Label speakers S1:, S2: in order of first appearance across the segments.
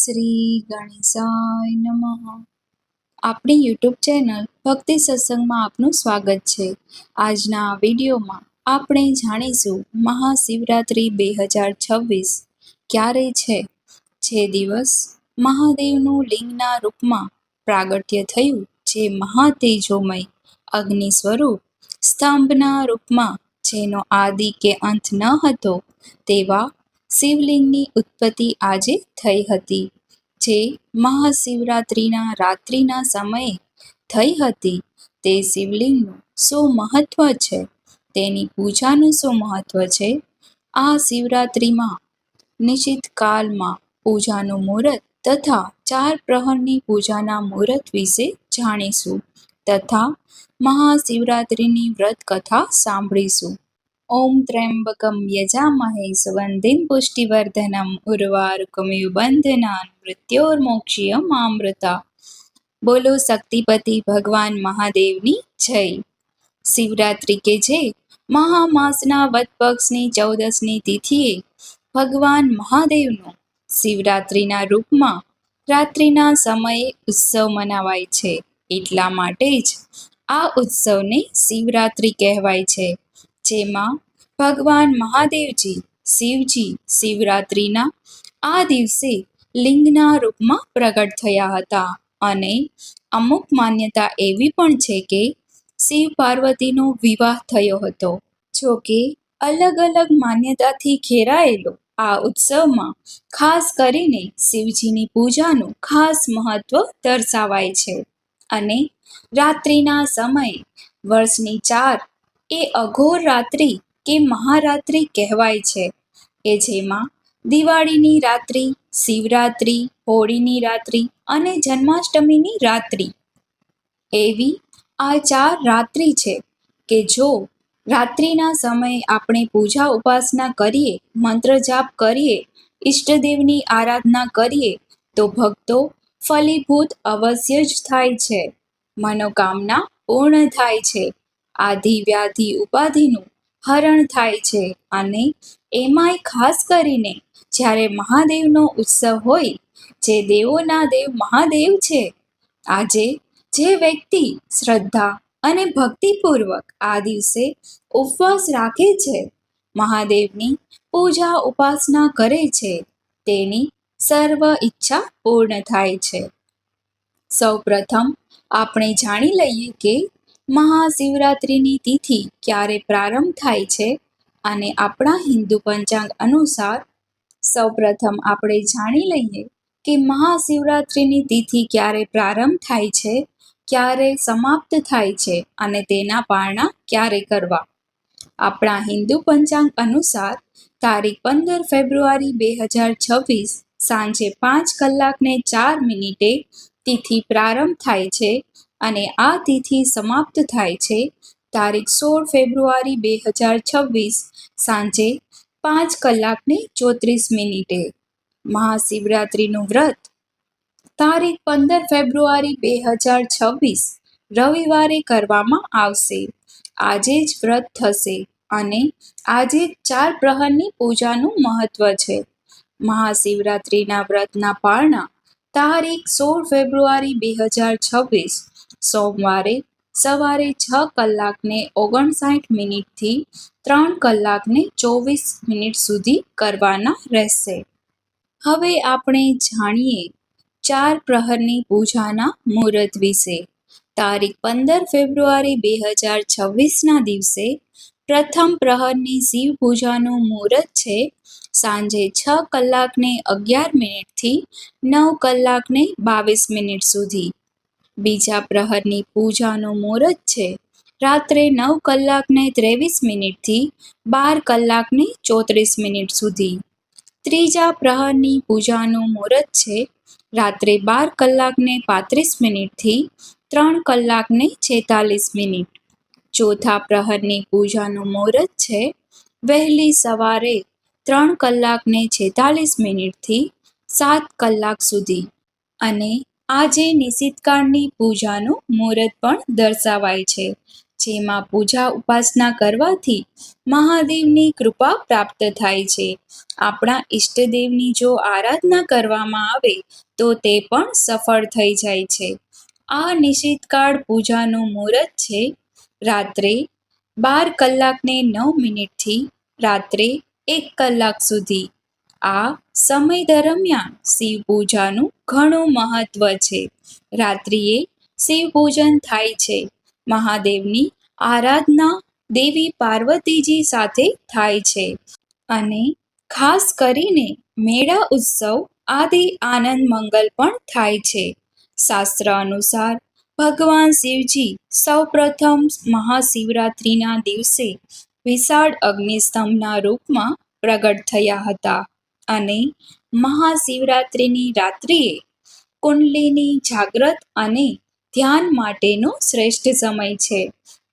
S1: શ્રી ગણેશાય નમઃ. આપણી YouTube channel ભક્તિ સત્સંગમાં આપનું સ્વાગત છે. આજના આ વિડીયોમાં આપણે જાણીશું મહાશિવરાત્રિ 2026 ક્યારે છે. જે દિવસ મહાદેવનું લિંગના રૂપમાં પ્રાગટ્ય થયું, જે મહાતેજોમય અગ્નિ સ્વરૂપ સ્તંભના રૂપમાં જેનો આદિ કે અંત ન હતો, તેવા શિવલિંગની ઉત્પત્તિ આજે થઈ હતી, જે મહાશિવરાત્રિના રાત્રિના સમયે થઈ હતી. તે શિવલિંગનું શું મહત્વ છે, તેની પૂજાનું શું મહત્વ છે, આ શિવરાત્રિમાં નિશ્ચિત કાલમાં પૂજાનું મુહૂર્ત તથા 4 પ્રહરની પૂજાના મુહૂર્ત વિશે જાણીશું તથા મહાશિવરાત્રિની વ્રત કથા સાંભળીશું. ઓમ ત્ર્યંબકમ યજામહે સુગંધિમ પુષ્ટિવર્ધનમ ઉર્વારુકમિવ બંધનાન મૃત્યોર્મોક્ષીયમામૃતા. બોલો શક્તિપતિ ભગવાન મહાદેવની જય. શિવરાત્રિ કે જે મહામાસના વદ પક્ષની 14મી તિથિએ ભગવાન મહાદેવનો શિવરાત્રિના રૂપમાં રાત્રિના સમયે ઉત્સવ મનાવાય છે. એટલા માટે જ આ ઉત્સવને શિવરાત્રિ કહેવાય છે, જેમાં ભગવાન મહાદેવજી શિવજી શિવરાત્રિના આ દિવસે લિંગના રૂપમાં પ્રગટ થયા હતા. અને અમુક માન્યતા એવી પણ છે કે શિવ પાર્વતીનો વિવાહ થયો હતો. જો કે અલગ અલગ માન્યતાથી ઘેરાયેલો આ ઉત્સવમાં ખાસ કરીને શિવજીની પૂજાનું ખાસ મહત્વ દર્શાવાય છે. અને રાત્રિના સમયે વર્ષની 4 એ અઘોર રાત્રિ કે મહારાત્રિ કહેવાય છે, કે જેમાં દિવાળીની રાત્રિ, શિવરાત્રિ, હોળીની રાત્રિ અને જન્માષ્ટમીની રાત્રિ એવી આ 4 રાત્રિ છે કે જો રાત્રિના સમયે આપણે પૂજા ઉપાસના કરીએ, મંત્ર જાપ કરીએ, ઈષ્ટદેવની આરાધના કરીએ તો ભક્તો ફલીભૂત અવશ્ય જ થાય છે, મનોકામના પૂર્ણ થાય છે, આધિ વ્યાધિ ઉપાધિનું હરણ થાય છે. અને એમાંય ખાસ કરીને જ્યારે મહાદેવનો ઉત્સવ હોય, જે દેવોના દેવ મહાદેવ છે, આજે જે વ્યક્તિ શ્રદ્ધા અને ભક્તિપૂર્વક આ દિવસે ઉપવાસ રાખે છે, મહાદેવની પૂજા ઉપાસના કરે છે, તેની સર્વ ઈચ્છા પૂર્ણ થાય છે. સૌપ્રથમ આપણે જાણી લઈએ કે મહાશિવરાત્રિની તિથિ ક્યારે પ્રારંભ થાય છે. અને આપણા હિન્દુ પંચાંગ અનુસાર સૌપ્રથમ આપણે જાણી લઈએ કે મહાશિવરાત્રિની તિથિ ક્યારે પ્રારંભ થાય છે, ક્યારે સમાપ્ત થાય છે અને તેના પારણા ક્યારે કરવા. આપણા હિન્દુ પંચાંગ અનુસાર તારીખ 15 ફેબ્રુઆરી 2026 સાંજે 5:04 તિથિ પ્રારંભ થાય છે અને આ તિથિ સમાપ્ત થાય છે તારીખ 16 ફેબ્રુઆરી 2026 સાંજે 5:34. મહાશિવરાત્રિનું વ્રત તારીખ 15 ફેબ્રુઆરી 2026 રવિવારે કરવામાં આવશે. આજે જ વ્રત થશે અને આજે 4 પ્રહરની પૂજાનું મહત્વ છે. મહાશિવરાત્રિના વ્રતના પારણા તારીખ 16 ફેબ્રુઆરી 2026 સોમવારે સવારે 6:59 થી 3:24 સુધી કરવાના રહેશે. હવે આપણે જાણીએ 4 પ્રહરની પૂજાના મુહૂર્ત વિશે. તારીખ 15 ફેબ્રુઆરી 2026ના દિવસે પ્રથમ પ્રહરની શિવ પૂજાનું મુહૂર્ત છે સાંજે 6:11 થી 9:22 સુધી. બીજા પ્રહરની પૂજાનું મુહૂર્ત છે રાત્રે 9:23 થી 12:34 સુધી. ત્રીજા પ્રહરની પૂજાનું મુહૂર્ત છે રાત્રે 12:35 થી 3:46. ચોથા પ્રહરની પૂજાનું મુહૂર્ત છે વહેલી સવારે 3:46 થી 7 કલાક સુધી. અને આજે નિશિતકાળની પૂજાનું મુહૂર્ત પણ દર્શાવાય છે જેમાં પૂજા ઉપાસના કરવાથી મહાદેવની કૃપા પ્રાપ્ત થાય છે. આપણા ઈષ્ટદેવની જો આરાધના કરવામાં આવે તો તે પણ સફળ થઈ જાય છે. આ નિશિતકાળ પૂજાનું મુહૂર્ત છે રાત્રે 12:09 થી રાત્રે 1 કલાક સુધી. આ સમય દરમિયાન શિવ પૂજાનું ઘણું મહત્વ છે. રાત્રિએ શિવ પૂજન થાય છે. મહાદેવની આરાધના દેવી પાર્વતીજી સાથે થાય છે અને ખાસ કરીને મેળા ઉત્સવ આદિ આનંદ મંગલ પણ થાય છે. શાસ્ત્ર અનુસાર ભગવાન શિવજી સૌપ્રથમ મહાશિવરાત્રિના દિવસે વિશાળ અગ્નિસ્તંભના રૂપમાં પ્રગટ થયા હતા અને મહાશિવરાત્રિની રાત્રિએ કુંડલિની જાગ્રત અને ધ્યાન માટેનો શ્રેષ્ઠ સમય છે,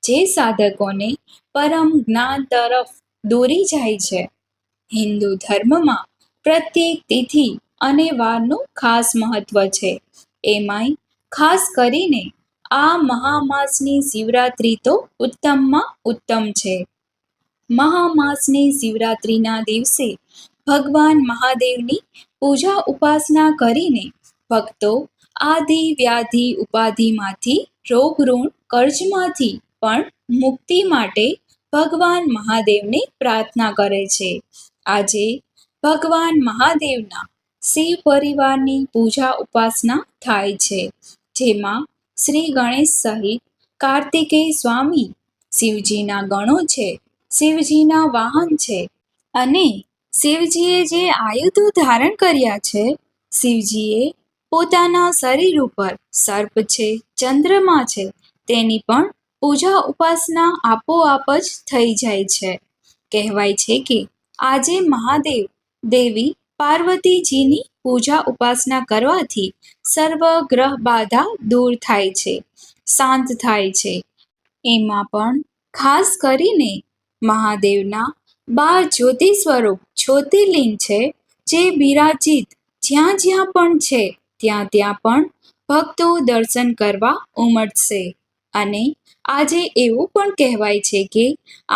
S1: જે સાધકોને પરમ જ્ઞાન તરફ દોરી જાય છે. હિન્દુ ધર્મમાં પ્રત્યેક તિથિ અને વારનું ખાસ મહત્વ છે. એમાંય ખાસ કરીને આ મહામાસની શિવરાત્રિ તો ઉત્તમમાં ઉત્તમ છે. મહામાસની શિવરાત્રિના દિવસે ભગવાન મહાદેવની પૂજા ઉપાસના કરીને ભક્તો આદિ વ્યાધિ ઉપાધિમાંથી, રોગ ઋણ કર્જમાંથી પણ મુક્તિ માટે ભગવાન મહાદેવને પ્રાર્થના કરે છે. આજે ભગવાન મહાદેવના શિવ પરિવારની પૂજા ઉપાસના થાય છે, જેમાં શ્રી ગણેશ સહિત કાર્તિકેય સ્વામી શિવજીના ગણો છે, શિવજીના વાહન છે અને શિવજીએ જે આયુધો ધારણ કર્યા છે. શિવજીએ પોતાના શરીર ઉપર સર્પ છે, ચંદ્રમા છે, તેની પણ પૂજા ઉપાસના આપોઆપ જ થઈ જાય છે. કહેવાય છે કે આજે મહાદેવ દેવી પાર્વતીજીની પૂજા ઉપાસના કરવાથી સર્વ ગ્રહ બાધા દૂર થાય છે, શાંત થાય છે. એમાં પણ ખાસ કરીને મહાદેવના 12 જ્યોતિ સ્વરૂપ જ્યોતિર્લિંગ છે, જે બિરાજિત જ્યાં જ્યાં પણ છે ત્યાં ત્યાં પણ ભક્તો દર્શન કરવા ઉમટશે. અને આજે એવું પણ કહેવાય છે કે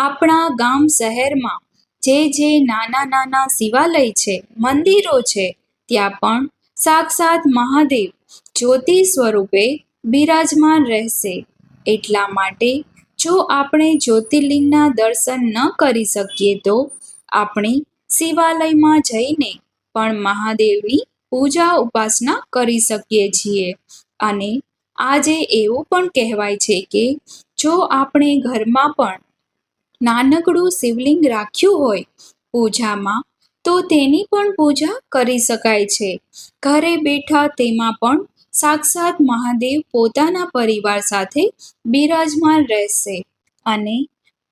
S1: આપણા ગામ શહેરમાં જે નાના નાના શિવાલય છે, મંદિરો છે, ત્યાં પણ સાક્ષાત મહાદેવ જ્યોતિ સ્વરૂપે બિરાજમાન રહેશે. એટલા માટે જો આપણે જ્યોતિર્લિંગના દર્શન ન કરી શકીએ તો આપણે શિવાલયમાં જઈને પણ મહાદેવની પૂજા ઉપાસના કરી શકીએ છીએ. અને આજે એવું પણ કહેવાય છે કે જો આપણે ઘરમાં પણ નાનકડું શિવલિંગ રાખ્યું હોય પૂજામાં, તો તેની પણ પૂજા કરી શકાય છે. ઘરે બેઠા તેમાં પણ સાક્ષાત મહાદેવ પોતાના પરિવાર સાથે બિરાજમાન રહેશે અને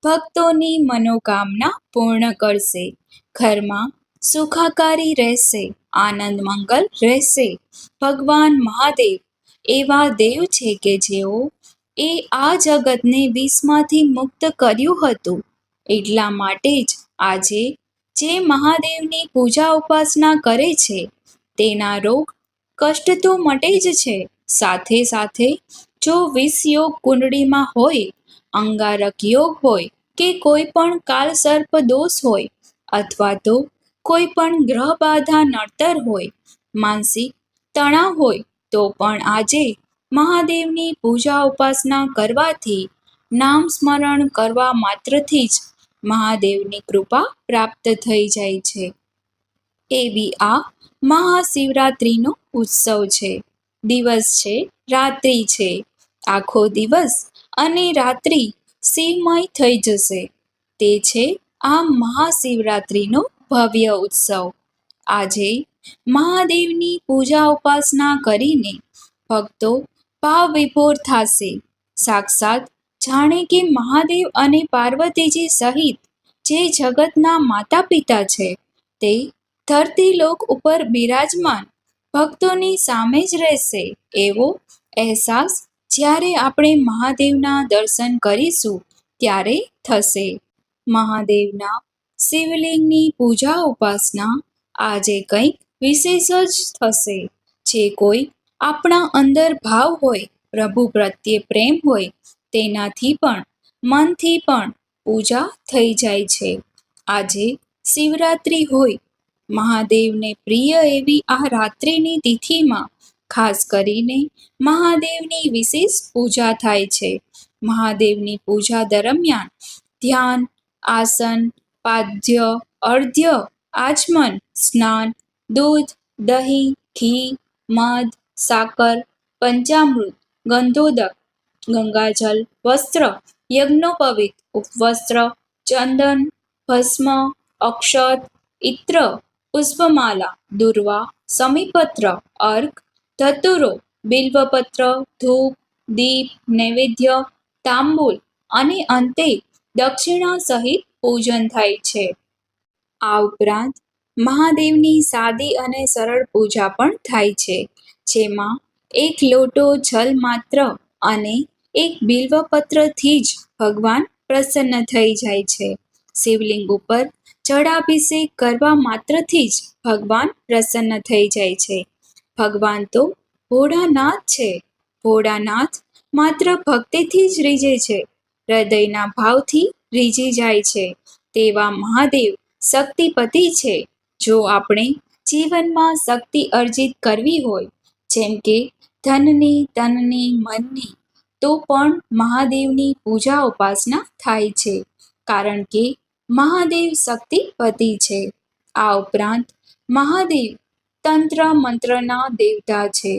S1: ભક્તોની મનોકામના પૂર્ણ કરશે. ઘરમાં સુખાકારી રહેશે, આનંદ મંગલ રહેશે. ભગવાન મહાદેવ એવા દેવ છે કે જેઓ આ જગતને વિષમાંથી મુક્ત કર્યું હતું. એટલા માટે જ આજે જે મહાદેવની પૂજા ઉપાસના કરે છે તેના રોગ કષ્ટ તો મટે જ છે, સાથે સાથે જો વિષ યોગ કુંડળીમાં હોય, અંગારક યોગ હોય કે કોઈ પણ કાલસર્પ દોષ હોય અથવા તો કોઈ પણ ગ્રહ બાધા નડતર હોય, માનસિક તણાવ હોય તો પણ આજે મહાદેવની પૂજા ઉપાસના કરવાથી, નામ સ્મરણ કરવા માત્રથી જ મહાદેવની કૃપા પ્રાપ્ત થઈ જાય છે. એવી આ મહાશિવરાત્રિનો ઉત્સવ છે. દિવસ છે, રાત્રિ છે. આખો દિવસ અને રાત્રિ શિવમય થઈ જશે. તે છે આ મહાશિવરાત્રિનો ભવ્ય ઉત્સવ. આજે મહાદેવની પૂજા ઉપાસના કરીને ભક્તો ભાવ વિભોર થશે. સાક્ષાત જાણે કે મહાદેવ અને પાર્વતીજી સહિત જે જગતના માતા પિતા છે તે ધરતીલોક ઉપર બિરાજમાન ભક્તોની સામે જ રહેશે, એવો અહેસાસ જ્યારે આપણે મહાદેવના દર્શન કરીશું ત્યારે થશે. મહાદેવના શિવલિંગની પૂજા ઉપાસના આજે કંઈક વિશેષ જ થશે. જે કોઈ આપણા અંદર ભાવ હોય, પ્રભુ પ્રત્યે પ્રેમ હોય, તેનાથી પણ મનથી પણ પૂજા થઈ જાય છે. આજે શિવરાત્રિ હોય, મહાદેવને પ્રિય એવી આ રાત્રિની તિથિમાં ખાસ કરીને મહાદેવની વિશેષ પૂજા થાય છે. મહાદેવની પૂજા દરમિયાન ધ્યાન, આસન, પાદ્ય, અર્ધ્ય, આચમન, સ્નાન, દૂધ, દહીં, ઘી, મધ, સાકર, પંચામૃત, ગંધોદક, ગંગાજલ, વસ્ત્ર, યજ્ઞોપવિત, ઉપવસ્ત્ર, ચંદન, ભસ્મ, અક્ષત, ઇત્ર, પુષ્પમાલા, દુર્વા, સમીપત્ર, અર્ક, ધતુરો, બિલ્વપત્ર, ધૂપ, દીપ, નૈવેદ્ય, તાંબૂલ અને અંતે દક્ષિણા સહિત પૂજન થાય છે. આ ઉપરાંત મહાદેવની સાદી અને સરળ પૂજા પણ થાય છે, જેમાં એક લોટો જલ માત્ર અને એક બિલ્વપત્રથી જ ભગવાન પ્રસન્ન થઈ જાય છે. શિવલિંગ ઉપર જળાભિષેક કરવા માત્રથી જ ભગવાન પ્રસન્ન થઈ જાય છે. ભગવાન તો ભોળાનાથ છે. ભોળાનાથ માત્ર ભક્તિથી જ રીઝે છે, હૃદયના ભાવથી રીઝી જાય છે. તેવા મહાદેવ શક્તિપતિ છે. જો આપણે જીવનમાં શક્તિ અર્જિત કરવી હોય, જેમ કે ધનની, તનની, મનની, તો પણ મહાદેવની પૂજા ઉપાસના થાય છે, કારણ કે મહાદેવ શક્તિપતિ છે. આ ઉપરાંત મહાદેવ તંત્ર મંત્રના દેવતા છે.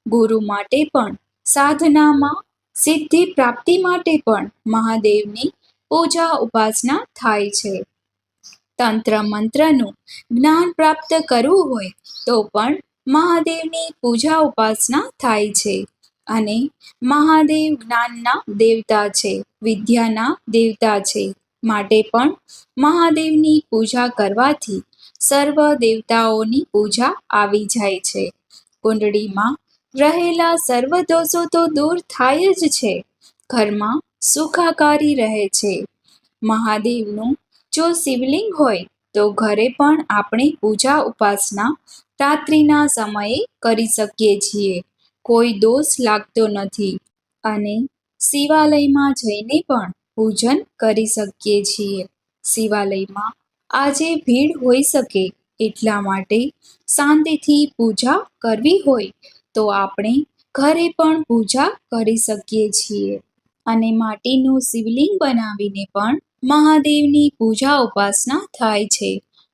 S1: ગુરુ માટે પણ, સાધનામાં સિદ્ધિ પ્રાપ્તિ માટે પણ મહાદેવની પૂજા ઉપાસના થાય છે. તંત્ર મંત્રનું જ્ઞાન પ્રાપ્ત કરવું હોય તો પણ મહાદેવની પૂજા ઉપાસના થાય છે. અને મહાદેવ જ્ઞાનના દેવતા છે, વિદ્યાના દેવતા છે, માટે પણ મહાદેવની પૂજા કરવાથી સર્વ દેવતાઓની પૂજા આવી જાય છે. કુંડળીમાં રહેલા સર્વ દોષો તો દૂર થાય જ છે. ઘરમાં સુખાકારી રહે છે. મહાદેવનું જો શિવલિંગ હોય તો ઘરે પણ આપણે પૂજા ઉપાસના રાત્રિના સમયે કરી શકીએ છીએ. કોઈ દોષ લાગતો નથી અને શિવાલયમાં જઈને પણ પૂજન કરી શકીએ છીએ. શિવાલયમાં આજે ભીડ હોઈ શકે, એટલા માટે શાંતિથી પૂજા કરવી હોય તો આપણે ઘરે પણ પૂજા કરી શકીએ છીએ. અને માટીનું શિવલિંગ બનાવીને પણ મહાદેવની પૂજા ઉપાસના થાય છે.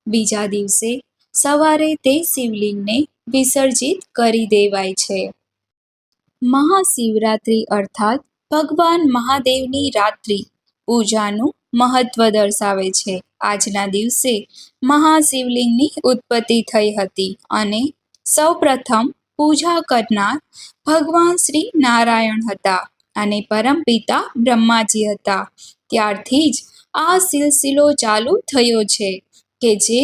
S1: બીજા દિવસે સવારે તે શિવલિંગને વિસર્જિત કરી દેવાય છે. મહાશિવરાત્રિ અર્થાત ભગવાન મહાદેવની રાત્રિ પૂજાનું મહત્વ દર્શાવે છે. આજના દિવસે મહાશિવલિંગની ઉત્પત્તિ થઈ હતી અને સૌપ્રથમ પૂજા કરનાર ભગવાન શ્રી નારાયણ હતા અને પરમપિતા બ્રહ્માજી હતા. ત્યારથી જ આ સિલસિલો ચાલુ થયો છે કે જે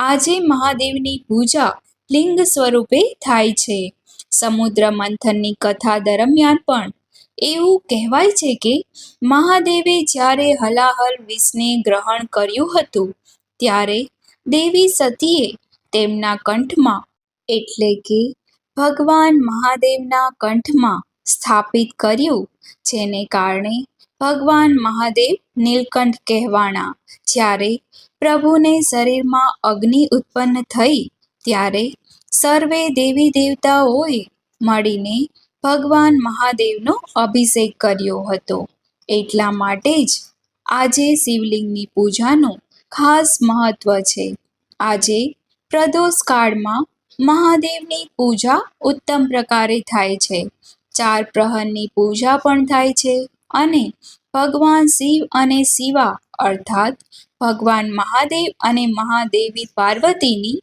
S1: આજે મહાદેવની પૂજા લિંગ સ્વરૂપે થાય છે. સમુદ્ર મંથનની કથા દરમિયાન પણ એવું કહેવાય છે કે મહાદેવે જ્યારે હલાહલ વિષને ગ્રહણ કર્યું હતું, ત્યારે દેવી સતીએ તેમના કંઠમાં, એટલે કે ભગવાન મહાદેવના કંઠમાં સ્થાપિત કર્યું, જેને કારણે ભગવાન મહાદેવ નીલકંઠ કહેવાણા. જ્યારે પ્રભુને શરીરમાં અગ્નિ ઉત્પન્ન થઈ, ત્યારે સર્વે દેવી દેવતાઓએ મળીને ભગવાન મહાદેવનો અભિષેક કર્યો હતો. એટલા માટે જ આજે શિવલિંગની પૂજાનું ખાસ મહત્વ છે. આજે પ્રદોષ કાળમાં મહાદેવની પૂજા ઉત્તમ પ્રકારે થાય છે. 4 પ્રહરની પૂજા પણ થાય છે અને ભગવાન શિવ અને શિવા અર્થાત ભગવાન મહાદેવ અને મહાદેવી પાર્વતીની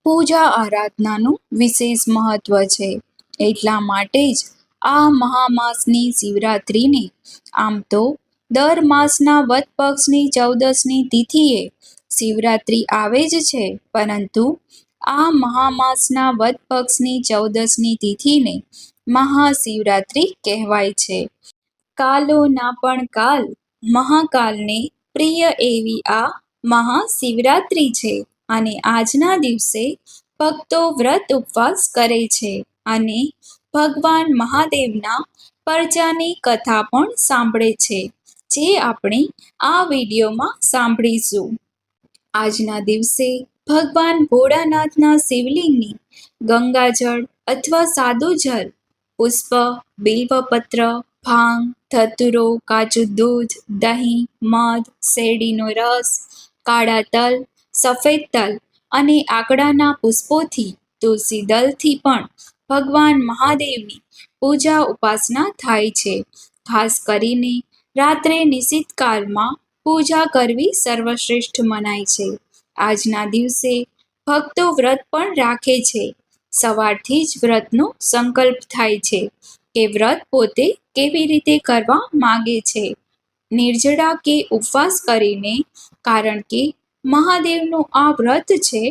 S1: પૂજા આરાધનાનું વિશેષ મહત્વ છે. એટલા માટે જ આ મહામાસની શિવરાત્રિને આમ તો દર માસના વદ પક્ષની 14ની તિથિએ શિવરાત્રિ આવે જ છે, પરંતુ આ મહામાસના વદ પક્ષની 14ની તિથિને મહાશિવરાત્રિ કહેવાય છે. કાલોના પણ કાલ, મહાકાલને પ્રિય એવી આ મહાશિવરાત્રિ છે અને આજના દિવસે ભક્તો વ્રત ઉપવાસ કરે છે અને ભગવાન મહાદેવના પરચાની કથા પણ સાંભળે છે, જે આપણે આ વિડીયોમાં સાંભળીશું. આજના દિવસે ભગવાન ભોળાનાથના શિવલિંગની ગંગાજળ અથવા સાદું જળ, પુષ્પ, બિલ્વપત્ર, ભાંગ, ધતુરો, કાચું દૂધ, દહીં, મધ, શેરડીનો રસ, કાળા તલ, સફેદ તલ અને આકડાના પુષ્પોથી, તુલસી દળથી પણ ભગવાન મહાદેવની પૂજા ઉપાસના થાય છે. ખાસ કરીને રાત્રે નિશિત કાળમાં પૂજા કરવી સર્વશ્રેષ્ઠ મનાય છે. આજના દિવસે ભક્તો વ્રત પણ રાખે છે. સવારથી જ વ્રતનો સંકલ્પ થાય છે કે વ્રત પોતે કેવી રીતે કરવા માંગે છે, નિર્જળા કે ઉપવાસ કરીને, કારણ કે મહાદેવનું આ વ્રત છે,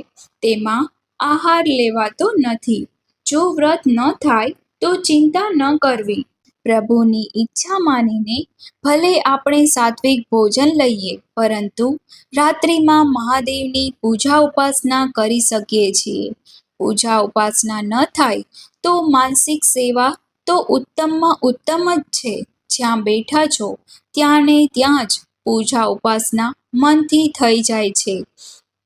S1: તેમાં આહાર લેવાતો નથી. જો વ્રત ન થાય તો ચિંતા ન કરવી. પ્રભુની ઈચ્છા માનીને ભલે આપણે સાત્વિક ભોજન લઈએ, પરંતુ રાત્રિમાં મહાદેવની પૂજા ઉપાસના કરી શકીએ છીએ. પૂજા ઉપાસના ન થાય તો માનસિક સેવા તો ઉત્તમમાં ઉત્તમ જ છે. જ્યાં બેઠા છો ત્યાં ને ત્યાં જ પૂજા ઉપાસના મનથી થઈ જાય છે.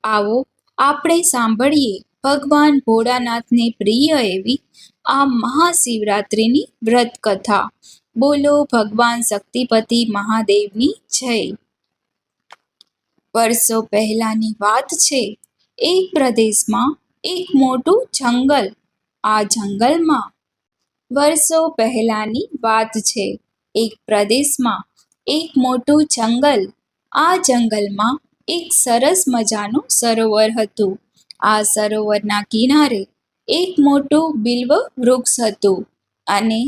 S1: આવો આપણે સાંભળીએ ભગવાન ભોળાનાથને પ્રિય એવી આ મહાશિવરાત્રિની વ્રત કથા. બોલો ભગવાન શક્તિપતિ મહાદેવની જય. વર્ષો પહેલાની વાત છે. એક પ્રદેશમાં એક મોટું જંગલ. આ જંગલમાં વર્ષો પહેલાની વાત છે. એક પ્રદેશમાં એક મોટું જંગલ. આ જંગલમાં એક સરસ મજાનું સરોવર હતું. આ સરોવરના કિનારે એક મોટું બિલ્વ વૃક્ષ હતું અને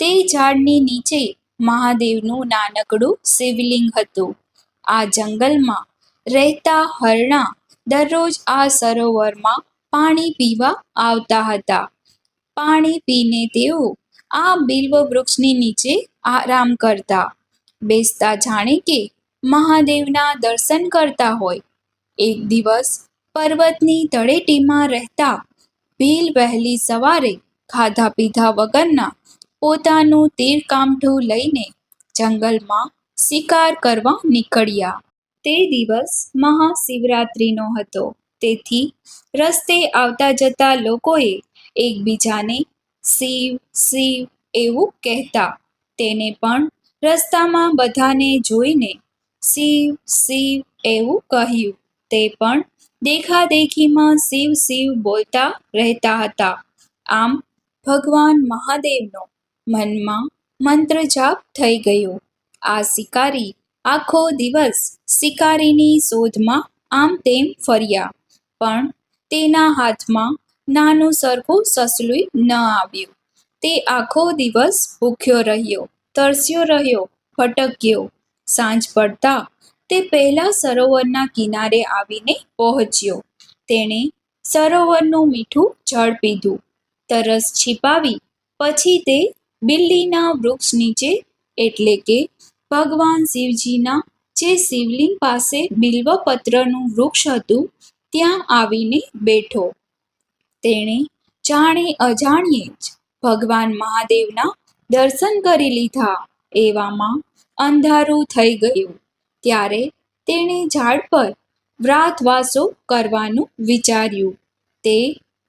S1: તે ઝાડની નીચે મહાદેવનું નાનકડું શિવલિંગ હતું. આ જંગલમાં રહેતા હરણા દરરોજ આ સરોવરમાં પાણી પીવા આવતા હતા. પાણી પીને તેઓ આ બિલ્વ વૃક્ષની નીચે આરામ કરતા, બેસતા, જાણે કે મહાદેવના દર્શન કરતા હોય. એક દિવસ પર્વતની તળેટીમાં રહેતા ભીલ વહેલી સવારે ખાધા પીધા વગરના પોતાનું તીરકામઠું લઈને જંગલમાં શિકાર કરવા નીકળ્યા. તે દિવસ મહાશિવરાત્રિનો હતો, તેથી રસ્તે આવતા જતા લોકોએ એકબીજાને શિવ શિવ એવું કહેતા. તેને પણ રસ્તામાં બધાને જોઈને શિવ શિવ એવું કહ્યું. તે પણ દેખાદેખીમાં શિવ શિવ બોલતા રહેતા હતા. આમ ભગવાન મહાદેવનો મનમાં મંત્ર જાપ થઈ ગયો. આ શિકારી આખો દિવસ શિકારીની શોધમાં આમ તેમ ફર્યા, પણ તેના હાથમાં નાનું સરખું સસલું ન આવ્યું. તે આખો દિવસ ભૂખ્યો રહ્યો, તરસ્યો રહ્યો, ભટક્યો. સાંજ પડતા તે પહેલા સરોવરના કિનારે આવીને પહોંચ્યો. તેણે સરોવરનું મીઠું જળ પીધું. તરસ छिपाવી પછી તે બિલ્લીના વૃક્ષ નીચે, એટલે કે ભગવાન શિવજીના જે શિવલિંગ પાસે બિલ્વપત્રનું વૃક્ષ હતું, ત્યાં આવીને બેઠો. તેણે જાણે અજાણ્યે જ ભગવાન મહાદેવના દર્શન કરી લીધા. એવામાં અંધારું થઈ ગયું. ત્યારે તેણે ઝાડ પર રાતવાસો કરવાનું વિચાર્યું. તે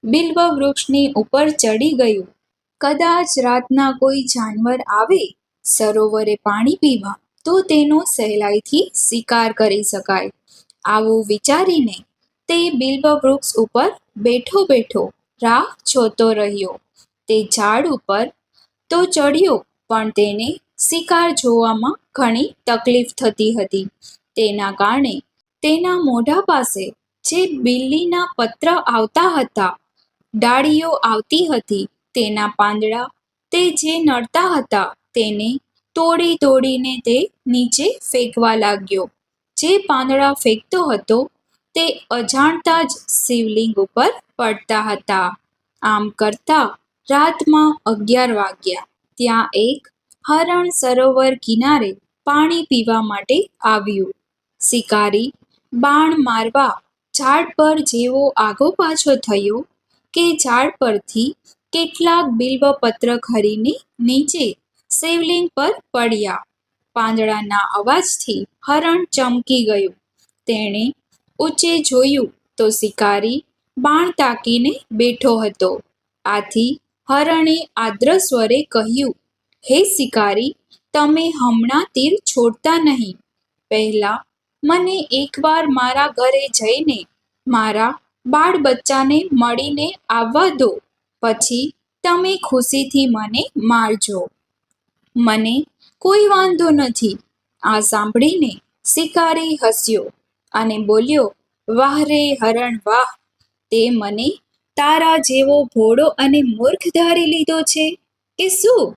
S1: બિલ્વ વૃક્ષની ઉપર ચડી ગયું. કદાચ રાતના કોઈ જાનવર આવે સરોવરે પાણી પીવા, તો તેનો સહેલાઈથી શિકાર કરી શકાય. આવું વિચારીને તે બિલ્વ વૃક્ષ ઉપર બેઠો બેઠો રાહ જોતો રહ્યો. તે ઝાડ ઉપર તો ચડ્યો, પણ તેને શિકાર જોવામાં ઘણી તકલીફ થતી હતી. તેના કારણે તેના મોઢા પાસે જે બિલ્લીના પત્ર આવતા હતા, ડાળીઓ આવતી હતી, તેના પાંદડા તે જે નડતા હતા, તેને તોડી તોડીને તે નીચે ફેંકવા લાગ્યો. જે પાંદડા ફેંકતો હતો તે અજાણતા જ શિવલિંગ ઉપર પડતા હતા. આમ કરતા રાતમાં 11 વાગ્યા. ત્યાં એક હરણ સરોવર કિનારે પાણી પીવા માટે આવ્યું. શિકારી બાણ મારવા ઝાડ પર જેવો આગો પાછો થયો કે ઝાડ પરથી કેટલાક બિલ્વપત્ર ખરીને નીચે શિવલિંગ પર પડ્યા. પાંદડાના અવાજથી હરણ ચમકી ગયું. તેણે ઊંચે જોયું તો શિકારી બાણ તાકીને બેઠો હતો. આથી હરણે આદ્ર સ્વરે કહ્યું, હે શિકારી, તમે હમણાં તીર છોડતા નહીં. પહેલા મને એકવાર મારા ઘરે જઈને મારા બાળ બચ્ચાને મળીને આવવા દો. પછી તમે ખુશીથી મને મારજો. મને કોઈ વાંધો નથી. આ સાંભળીને શિકારી હસ્યો અને બોલ્યો, વાહ રે હરણ વાહ! તે મને તારા જેવો ભોળો અને મૂર્ખ ધારી લીધો છે કે શું?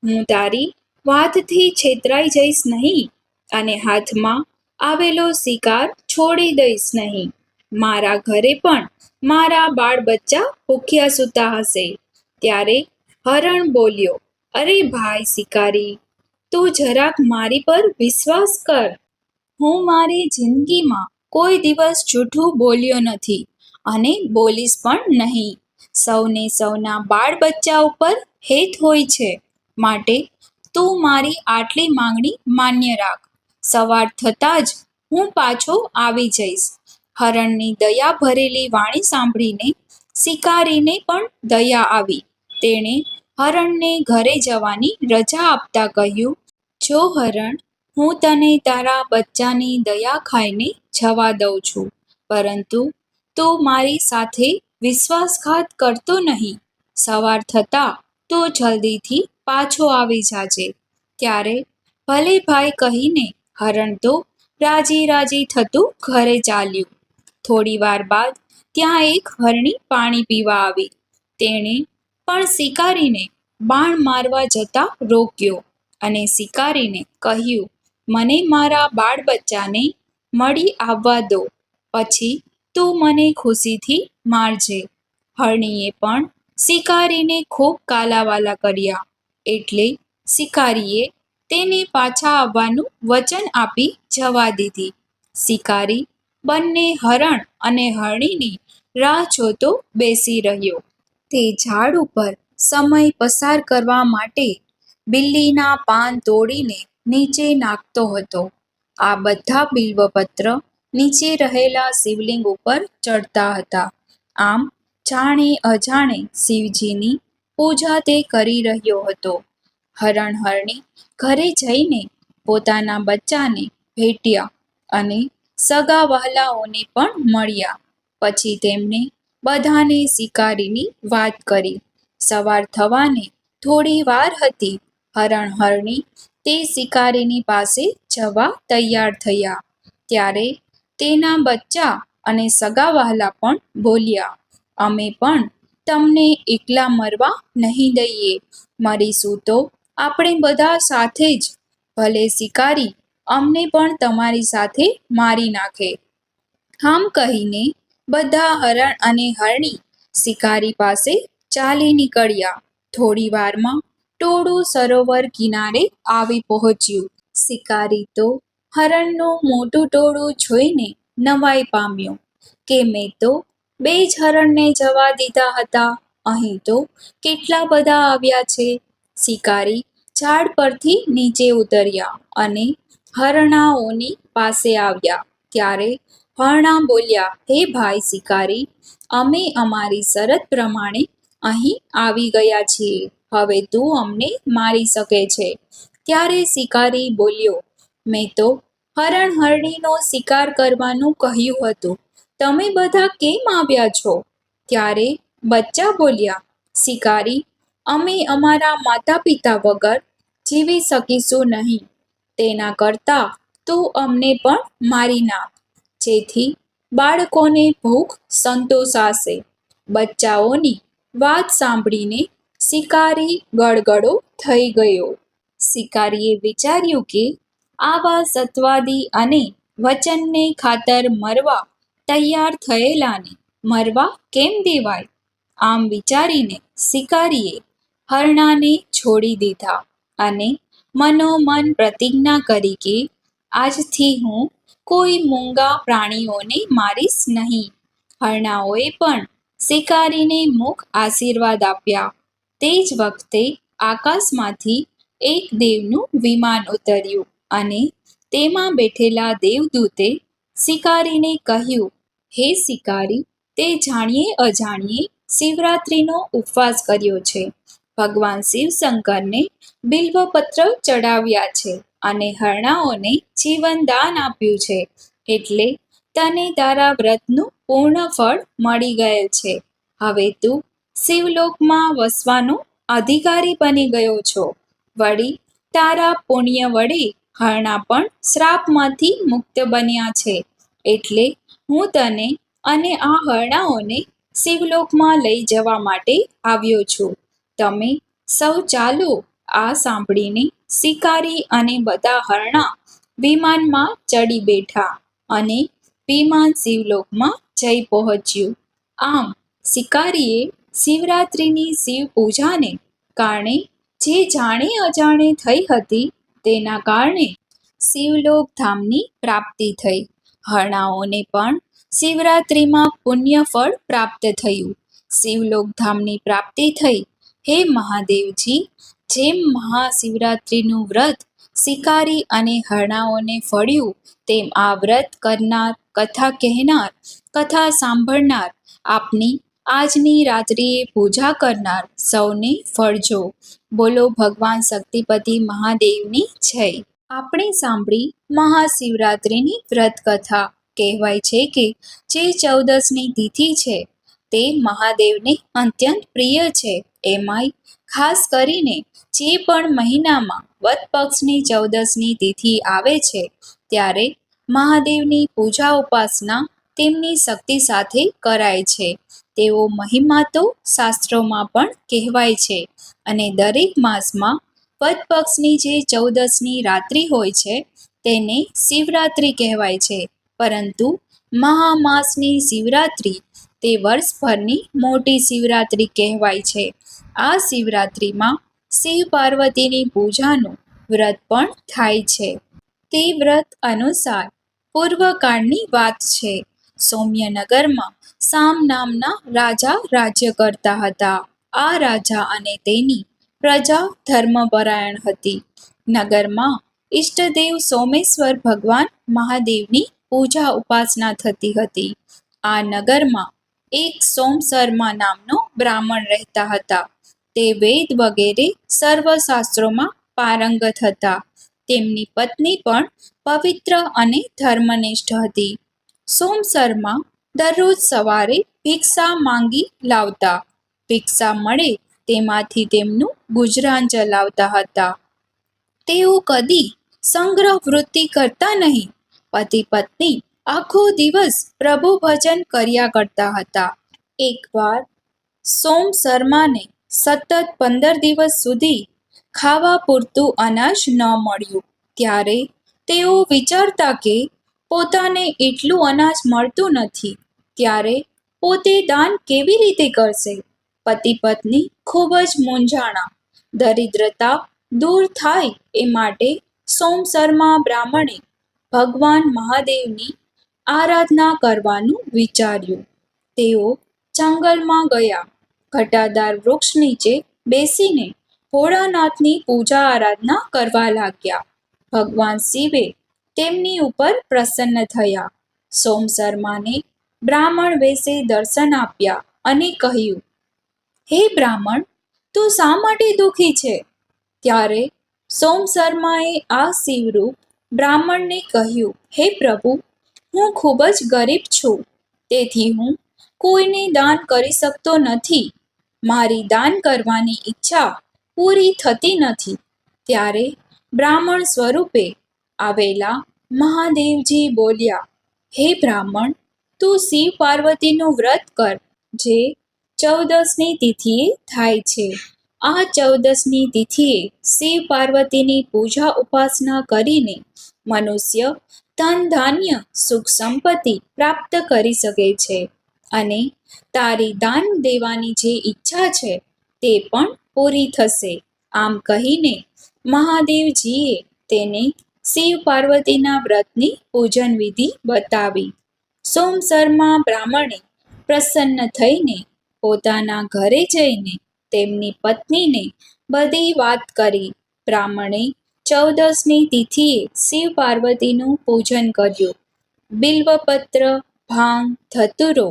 S1: હું તારી વાતથી છેતરાઈ જઈશ નહીં અને હાથમાં આવેલો શિકાર છોડી દઈશ નહીં. મારા ઘરે પણ મારા બાળ બચ્ચા ભૂખ્યા સૂતા હશે. ત્યારે હરણ બોલ્યો, અરે ભાઈ શિકારી, તું જરાક મારી પર વિશ્વાસ કર. હું મારી જિંદગીમાં કોઈ દિવસ જૂઠું બોલ્યો નથી અને બોલીશ પણ નહીં. સૌને સૌના બાળ બચ્ચા ઉપર હેત હોય છે, માટે તું મારી આટલી માંગણી માન્ય રાખ. સવાર થતાં જ હું પાછો આવી જઈશ. હરણની દયા ભરેલી વાણી સાંભળીને શિકારીને પણ દયા આવી. તેણે હરણને ઘરે જવાની રજા આપતા કહ્યું, જો હરણ, હું તને તારા બચ્ચાની દયા ખાઈને જવા દઉં છું, પરંતુ તું મારી સાથે વિશ્વાસઘાત કરતો નહીં. સવાર થતાં તું જલ્દીથી પાછો આવી જાજે. ત્યારે ભલે ભાઈ કહીને હરણ તો રાજી રાજી થતું ઘરે ચાલ્યું. થોડી વાર બાદ ત્યાં એક હરણી પાણી પીવા આવી. તેણે પણ શિકારીને બાણ મારવા જતા રોક્યો અને શિકારીને કહ્યું, મને મારા બાળ બચ્ચાને મળી આવવા દો. પછી તું મને ખુશીથી મારજે. હરણીએ પણ શિકારીને ખૂબ કાલાવાલા કર્યા, એટલે શિકારીએ તેને પાછા આવવાનું વચન આપી જવા દીધી. શિકારી બંને હરણ અને હરણીની રાહ જોતો બેસી રહ્યો. તે ઝાડ ઉપર સમય પસાર કરવા માટે બિલ્લીના પાન તોડીને નીચે નાખતો હતો. આ બધા બિલ્વપત્ર નીચે રહેલા શિવલિંગ ઉપર ચડતા હતા. આમ જાણે અજાણે શિવજીની પૂજા તે કરી રહ્યો હતો. હરણ હરણી ઘરે જઈને પોતાના બચ્ચાને ભેટ્યા અને સગા વહાલાઓને પણ મળ્યા. પછી તેમણે બધાને શિકારીની વાત કરી. સવાર થવાને થોડી વાર હતી. હરણ હરણી તે શિકારીની પાસે જવા તૈયાર થયા. ત્યારે તેના બચ્ચા અને સગા વહાલા પણ બોલ્યા, અમે પણ તમને એકલા મરવા નહીં દઈએ. મરીશું તો આપણે બધા સાથે જ. ભલે શિકારી અમને પણ તમારી સાથે મારી નાખે. આમ કહીને બધા હરણ અને હરણી શિકારી પાસે ચાલી નીકળ્યા. થોડી વારમાં ટોળું સરોવર કિનારે આવી પહોંચ્યું. શિકારી તો હરણનું મોટું ટોળું જોઈને નવાઈ પામ્યો કે મેં તો 2 જ હરણને જવા દીધા હતા, અહીં તો કેટલા બધા આવ્યા છે. શિકારી ઝાડ પરથી નીચે ઉતર્યા અને હરણાઓની પાસે આવ્યા. ત્યારે હરણા બોલ્યા, હે ભાઈ શિકારી, અમે અમારી શરત પ્રમાણે અહીં આવી ગયા છીએ. હવે તું અમને મારી શકે છે. ત્યારે શિકારી બોલ્યો, મેં તો હરણ હરણીનો શિકાર કરવાનું કહ્યું હતું. તમે બધા કેમ આવ્યા છો? ત્યારે બચ્ચા બોલ્યા, શિકારી, અમે અમારા માતા પિતા વગર જીવી શકીશું નહીં. તેના કરતાં તું અમને પણ મારી નાખ, જેથી બાળકોને ભૂખ સંતોષાશે. બચ્ચાઓની વાત સાંભળીને શિકારી ગળગળો થઈ ગયો. શિકારીએ વિચાર્યું કે આવા સત્વાદી અને વચનને ખાતર મરવા તૈયાર થયેલાને મરવા કેમ દેવાય. આમ વિચારીને શિકારીએ હરણાને છોડી દીધા અને મનોમન પ્રતિજ્ઞા કરી કે આજથી હું કોઈ મૂંગા પ્રાણીઓને મારીશ નહીં. હરણાઓએ પણ શિકારીને મુખ આશીર્વાદ આપ્યા. તે જ વખતે આકાશમાંથી એક દેવનું વિમાન ઉતર્યું અને તેમાં બેઠેલા દેવદૂતે શિકારીને કહ્યું, હે શિકારી, તે જાણીએ અજાણીએ શિવરાત્રિનો ઉપવાસ કર્યો છે, ભગવાન શિવશંકરને બિલ્વપત્ર ચડાવ્યા છે અને હરણાઓને જીવનદાન આપ્યું છે, એટલે તને તારા વ્રતનું પૂર્ણ ફળ મળી ગયેલ છે. હવે તું શિવલોકમાં વસવાનો અધિકારી બની ગયો છો. વળી તારા પુણ્ય વડે હરણા પણ શ્રાપમાંથી મુક્ત બન્યા છે. એટલે હું તને અને આ હરણાઓને શિવલોકમાં લઈ જવા માટે આવ્યો છું. તમે સૌ ચાલો. આ સાંભળીને શિકારી અને બધા હરણા વિમાનમાં ચડી બેઠા અને વિમાન શિવલોકમાં જઈ પહોંચ્યું. આમ શિકારીએ શિવરાત્રિની શિવ પૂજાને કારણે જે જાણે અજાણે થઈ હતી, તેના કારણે શિવલોક ધામની પ્રાપ્તિ થઈ. હરણાઓને પણ શિવરાત્રિમાં પુણ્ય ફળ પ્રાપ્ત થયું. શિવલોક ધામની પ્રાપ્તિ થઈ. હે મહાદેવજી, જેમ મહાશિવરાત્રિનું વ્રત શિકારી અને હરણાઓને ફળ્યું, તેમ આ વ્રત કરનાર, કથા કહેનાર, કથા સાંભળનાર, આપની આજની રાત્રિએ પૂજા કરનાર સૌને ફળજો. બોલો ભગવાન શક્તિપતિ મહાદેવની જય. આપણે સાંભળી મહાશિવરાત્રિની વ્રત કથા. કહેવાય છે કે જે 14ની તિથિ છે તે મહાદેવને અત્યંત પ્રિય છે. એમાંય ખાસ કરીને જે પણ મહિનામાં વદ પક્ષની 14ની તિથિ આવે છે, ત્યારે મહાદેવની પૂજા ઉપાસના તેમની શક્તિ સાથે કરાય છે. તેવો મહિમા તો શાસ્ત્રોમાં પણ કહેવાય છે. અને દરેક માસમાં વદ પક્ષની જે 14ની રાત્રિ હોય છે તેને શિવરાત્રિ કહેવાય છે. પરંતુ મહામાસની શિવરાત્રિ તે વર્ષભરની મોટી શિવરાત્રિ કહેવાય છે. આ શિવરાત્રિમાં શિવ પાર્વતીની પૂજાનું વ્રત પણ થાય છે. તે વ્રત અનુસાર પૂર્વકાળની વાત છે. સૌમ્યનગરમાં સામ નામના રાજા રાજ્ય કરતા હતા. આ રાજા અને તેની પ્રજા ધર્મપરાયણ હતી. નગરમાં ઈષ્ટદેવ સોમેશ્વર ભગવાન મહાદેવની પૂજા ઉપાસના થતી હતી. આ નગરમાં એક સોમશર્મા નામનો બ્રાહ્મણ રહેતા હતા. તે વેદ વગેરે સર્વશાસ્ત્રોમાં પારંગત હતા. તેમની પત્ની પણ પવિત્ર અને ધર્મનિષ્ઠ હતી. સોમશર્મા દરરોજ સવારે ભિક્ષા માંગી લાવતા. ભિક્ષા મળે તેમાંથી તેમનું ગુજરાન ચલાવતા હતા. તેઓ કદી સંગ્રહ વૃત્તિ કરતા નહીં. પતિ પત્ની આખો દિવસ પ્રભુ ભજન કર્યા કરતા હતા. એકવાર સોમશર્માને સતત 15 દિવસ સુધી ખાવા પૂરતું અનાજ ન મળ્યું. ત્યારે તેઓ વિચારતા કે પોતાને એટલું અનાજ મળતું નથી, ત્યારે પોતે દાન કેવી રીતે કરશે? પતિ પત્ની ખૂબ જ મૂંઝાણા. દરિદ્રતા દૂર થાય એ માટે સોમશર્મા બ્રાહ્મણે ભગવાન મહાદેવની આરાધના કરવાનું વિચાર્યું. તેઓ જંગલમાં ગયા. ઘટાદાર વૃક્ષ નીચે બેસીને ભોળાનાથની પૂજા આરાધના કરવા લાગ્યા. ભગવાન શિવે તેમની ઉપર પ્રસન્ન થયા. સોમશર્માને બ્રાહ્મણ વેશે દર્શન આપ્યા અને કહ્યું, હે બ્રાહ્મણ, તું શા માટે દુઃખી છે? ત્યારે સોમશર્માએ આ શિવરૂપ બ્રાહ્મણને કહ્યું, હે પ્રભુ, હું ખૂબ જ ગરીબ છું. તેથી હું કોઈને દાન કરી શકતો નથી. મારી દાન કરવાની ઈચ્છા પૂરી થતી નથી. ત્યારે બ્રાહ્મણ સ્વરૂપે આવેલા મહાદેવજી બોલ્યા, હે બ્રાહ્મણ, તું શિવ પાર્વતીનું વ્રત કર, જે 14ની તિથિએ થાય છે. આ 14ની તિથિએ શિવ પાર્વતીની પૂજા ઉપાસના કરીને મનુષ્ય ધન ધાન્ય સુખ સંપત્તિ પ્રાપ્ત કરી શકે છે. અને તારી દાન દેવાની જે ઈચ્છા છે તે પણ પૂરી થશે. આમ કહીને મહાદેવજીએ તેને શિવ પાર્વતીના વ્રતની પૂજન વિધિ બતાવી. સોમશર્મા બ્રાહ્મણે પ્રસન્ન થઈને પોતાના ઘરે જઈને તેમની પત્નીને બધી વાત કરી. બ્રાહ્મણે 14ની તિથિએ શિવ પાર્વતીનું પૂજન કર્યું. બિલ્વપત્ર, ભાંગ, ધતુરો,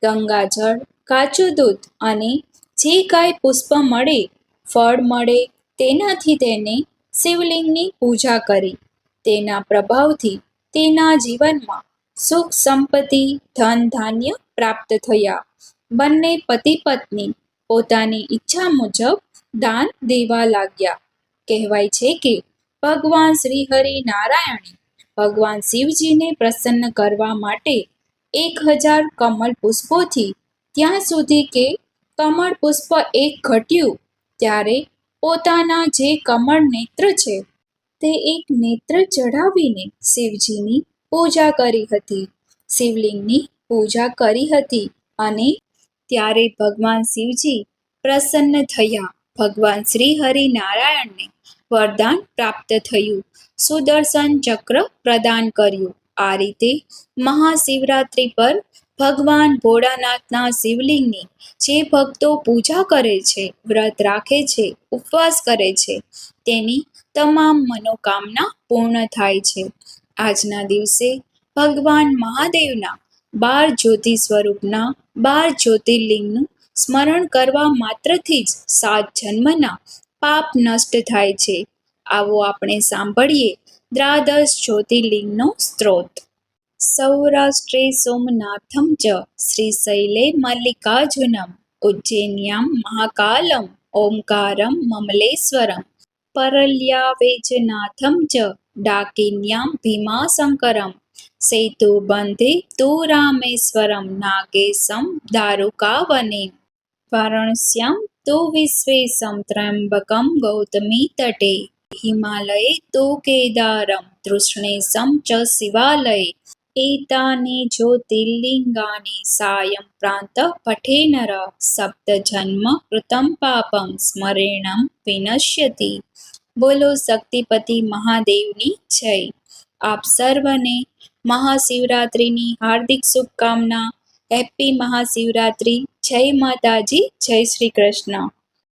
S1: ગંગાજળ, કાચું દૂધ અને જે કાંઈ પુષ્પ મળે, ફળ મળે તેનાથી તેને શિવલિંગની પૂજા કરી. તેના પ્રભાવથી તેના જીવનમાં સુખ સંપત્તિ, ધન ધાન્ય પ્રાપ્ત થયા. બંને પતિ પત્ની પોતાની ઈચ્છા મુજબ દાન દેવા લાગ્યા. કહેવાય છે કે ભગવાન શ્રી હરિ નારાયણે ભગવાન શિવજીને પ્રસન્ન કરવા માટે 1000 કમળ પુષ્પોથી ત્યાં સુધી કે કમળ પુષ્પ એક ઘટ્યું ત્યારે પોતાના જે કમળ નેત્ર છે તે એક નેત્ર ચઢાવીને શિવજીની પૂજા કરી હતી, શિવલિંગની પૂજા કરી હતી અને ત્યારે ભગવાન શિવજી પ્રસન્ન થયા. ભગવાન શ્રી હરિ નારાયણને વરદાન પ્રાપ્ત થયું, સુદર્શન ચક્ર પ્રદાન કર્યું. આ રીતે મહાશિવરાત્રિ પર ભગવાન ભોળાનાથના શિવલિંગની જે ભક્તો પૂજા કરે છે, વ્રત રાખે છે, ઉપવાસ કરે છે, તેની તમામ મનોકામના પૂર્ણ થાય છે. આજના દિવસે ભગવાન મહાદેવના 12 જ્યોતિ સ્વરૂપના 12 જ્યોતિર્લિંગનું સ્મરણ કરવા માત્રથી જ 7 જન્મના પાપ નષ્ટ થાય છે. આવો આપણે સાંભળીએ દ્વાદશ જ્યોતિર્લિંગનો સ્ત્રોત. સૌરાષ્ટ્રે સોમનાથમ ચ શ્રીશૈલે મલ્લિકાર્જુનમ ઉજ્જૈન્યામ મહાકાલમ ઓમકારમ મમલેશ્વરમ પરલ્યા વૈજનાથમ ચ ડાકિન્યામ ભીમાશંકરમ સેતુબંધે તુ રામેશ્વરમ નાગેશમ દારુકાવને વારાણસ્યામ તુ વિશ્વેશમ ત્ર્યંબકમ ગૌતમી તટે હિમાલયે તુ કેદારમ તૃષ્ણેશમ ચ શિવાલયે એતાની જ્યોતિર્લિંગાની સાયં પ્રાતઃ પઠે નરઃ સપ્ત જન્મ કૃતં પાપં સ્મરેણં વિનશ્યતિ. બોલો શક્તિપતિ મહાદેવની જય. આપ સર્વને મહાશિવરાત્રિની હાર્દિક શુભકામના. હેપી મહાશિવરાત્રિ. જય માતાજી. જય શ્રી કૃષ્ણ.